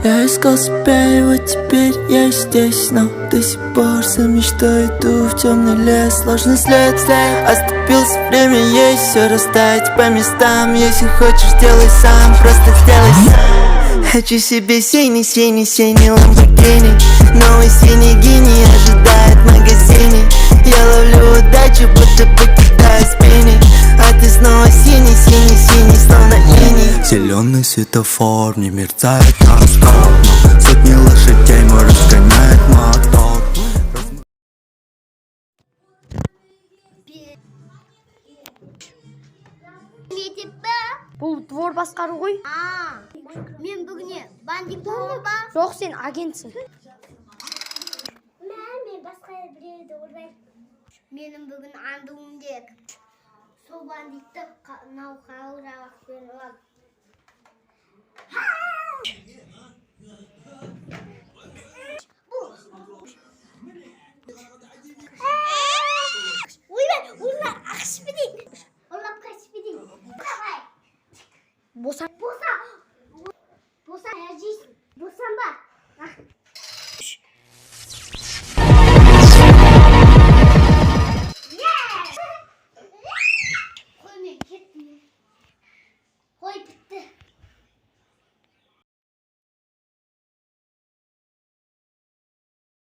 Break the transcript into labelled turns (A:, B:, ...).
A: Я искал себя, и вот теперь я здесь, но до сих пор за мечтой иду в темный лес. Сложный след, оступился, время есть, все расставить по местам. Если хочешь, делай сам, просто сделай сам. Хочу себе синий ламборгини, новый синий гений ожидает в магазине. Я ловлю удачу, будто бы кидаю спиннинг, а ты снова синий, словно иней. Зеленый светофор, не мерцает нон-стоп, но сотни лошадей мой разгоняет мотор.
B: Бұл двор басқару ғой.
C: Мен бүгіне бандит болам ба?
B: Жоқ, сен агентсің.
C: Мен басқа біреуді ұрайын. Менің бүгін андуым дек. Сол бандитті науқауырақ беріп ал. Ойбай, ақш бедейін. Олап қаш бедейін.
B: Босан.
C: Босан, әжейсің. Босан ба?